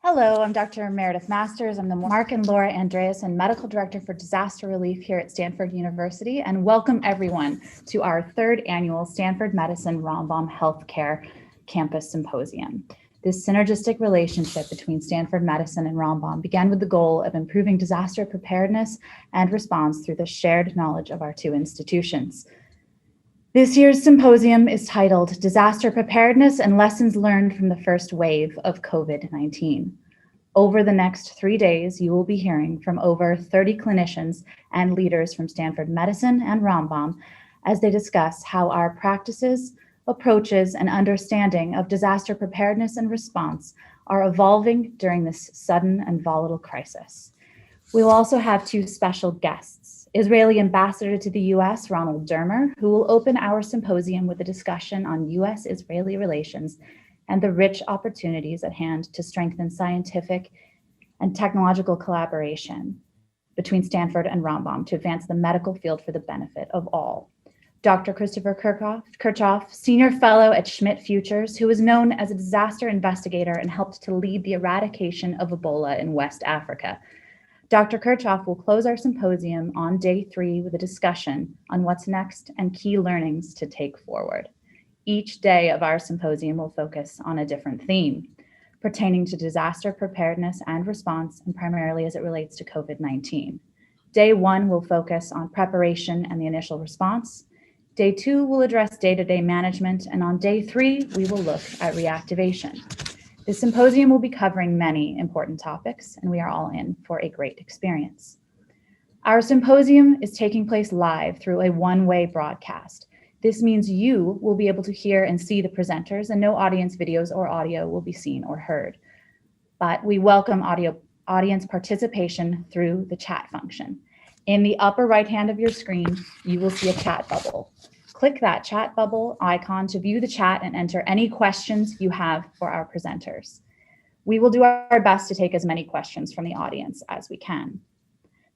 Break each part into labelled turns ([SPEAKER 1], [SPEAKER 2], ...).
[SPEAKER 1] Hello, I'm Dr. Meredith Masters. I'm the Mark and Laura Andreasen Medical Director for Disaster Relief here at Stanford University, and welcome everyone to our third annual Stanford Medicine Rambam Healthcare Campus Symposium. This synergistic relationship between Stanford Medicine and Rambam began with the goal of improving disaster preparedness and response through the shared knowledge of our two institutions. This year's symposium is titled Disaster Preparedness and Lessons Learned from the First Wave of COVID-19. Over the next 3 days, you will be hearing from over 30 clinicians and leaders from Stanford Medicine and Rambam as they discuss how our practices, approaches, and understanding of disaster preparedness and response are evolving during this sudden and volatile crisis. We will also have two special guests. Israeli Ambassador to the US, Ronald Dermer, who will open our symposium with a discussion on US-Israeli relations and the rich opportunities at hand to strengthen scientific and technological collaboration between Stanford and Rambam to advance the medical field for the benefit of all. Dr. Christopher Kirchhoff, Senior Fellow at Schmidt Futures, who is known as a disaster investigator and helped to lead the eradication of Ebola in West Africa. Dr. Kirchhoff will close our symposium on day 3 with a discussion on what's next and key learnings to take forward. Each day of our symposium will focus on a different theme pertaining to disaster preparedness and response, and primarily as it relates to COVID-19. Day 1 will focus on preparation and the initial response. Day 2 will address day-to-day management, and on day 3, we will look at reactivation. The symposium will be covering many important topics, and we are all in for a great experience. Our symposium is taking place live through a one-way broadcast. This means you will be able to hear and see the presenters, and no audience videos or audio will be seen or heard. But we welcome audience participation through the chat function. In the upper right hand of your screen, you will see a chat bubble. Click that chat bubble icon to view the chat and enter any questions you have for our presenters. We will do our best to take as many questions from the audience as we can.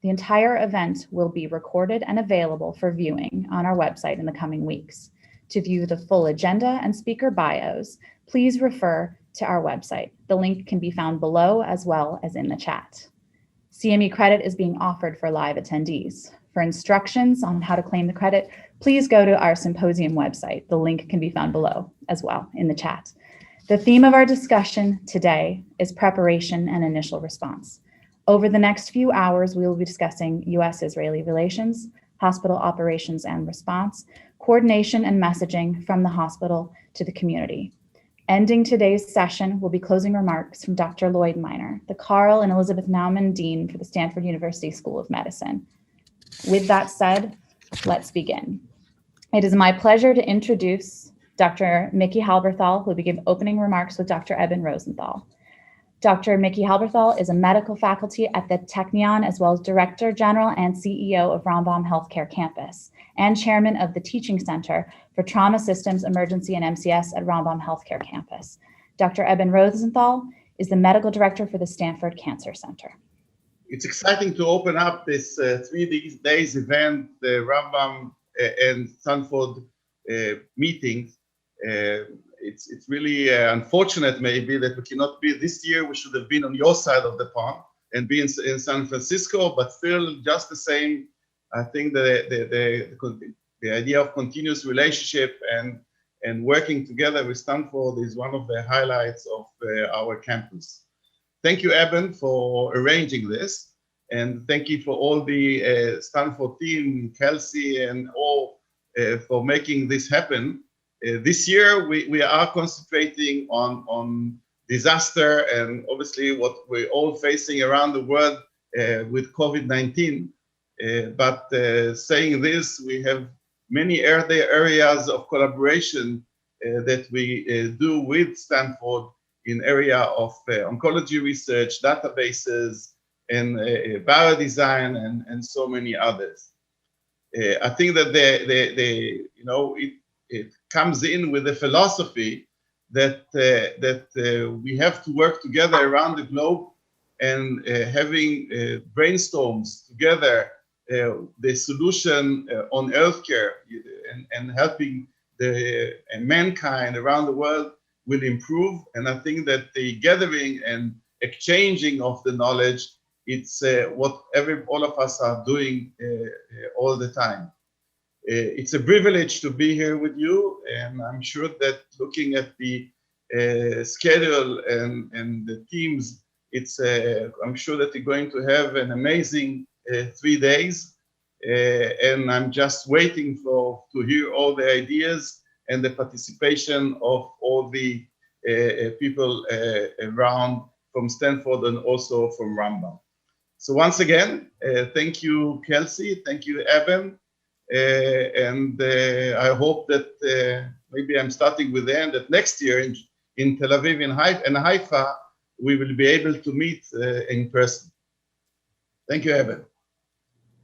[SPEAKER 1] The entire event will be recorded and available for viewing on our website in the coming weeks. To view the full agenda and speaker bios, please refer to our website. The link can be found below as well as in the chat. CME credit is being offered for live attendees. For instructions on how to claim the credit, please go to our symposium website. The link can be found below as well in the chat. The theme of our discussion today is preparation and initial response. Over the next few hours, we will be discussing US-Israeli relations, hospital operations and response, coordination and messaging from the hospital to the community. Ending today's session will be closing remarks from Dr. Lloyd Minor, the Carl and Elizabeth Naumann Dean for the Stanford University School of Medicine. With that said, let's begin. It is my pleasure to introduce Dr. Mickey Halberthal, who will begin opening remarks with Dr. Eben Rosenthal. Dr. Mickey Halberthal is a medical faculty at the Technion, as well as Director General and CEO of Rambam Healthcare Campus, and Chairman of the Teaching Center for Trauma Systems, Emergency, and MCS at Rambam Healthcare Campus. Dr. Eben Rosenthal is the Medical Director for the Stanford Cancer Center.
[SPEAKER 2] It's exciting to open up this 3 days event, the Rambam and Stanford meetings. It's really unfortunate maybe that we cannot be this year. We should have been on your side of the pond and be in San Francisco, but still just the same. I think the idea of continuous relationship and working together with Stanford is one of the highlights of our campus. Thank you, Eben, for arranging this. And thank you for all the Stanford team, Kelsey, and all for making this happen. This year, we are concentrating on disaster and obviously what we're all facing around the world with COVID-19. But saying this, we have many areas of collaboration that we do with Stanford in area of oncology research, databases, and biodesign, and so many others. I think that it comes in with the philosophy that we have to work together around the globe and having brainstorms together the solution on healthcare and helping mankind around the world will improve. And I think that the gathering and exchanging of the knowledge. It's what all of us are doing all the time. It's a privilege to be here with you, and I'm sure that looking at the schedule and the teams, I'm sure that you're going to have an amazing 3 days, and I'm just waiting to hear all the ideas and the participation of all the people around from Stanford and also from Rambam. So once again, thank you, Kelsey. Thank you, Eben. And I hope that maybe I'm starting with the end, that next year in Tel Aviv and Haifa, we will be able to meet in person. Thank you, Eben.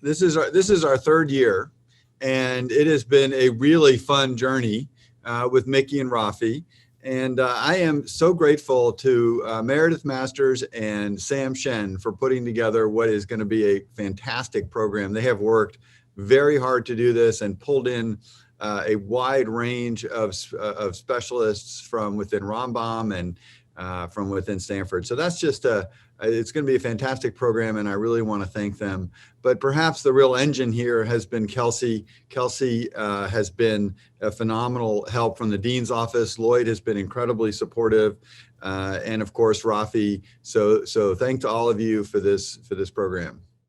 [SPEAKER 3] This is our third year, and it has been a really fun journey with Mickey and Rafi. And I am so grateful to Meredith Masters and Sam Shen for putting together what is going to be a fantastic program. They have worked very hard to do this and pulled in a wide range of specialists from within Rambam and from within Stanford. So that's just it's going to be a fantastic program, and I really want to thank them. But perhaps the real engine here has been Kelsey. Kelsey has been a phenomenal help from the dean's office. Lloyd has been incredibly supportive, and of course Rafi. So thank to all of you for this program.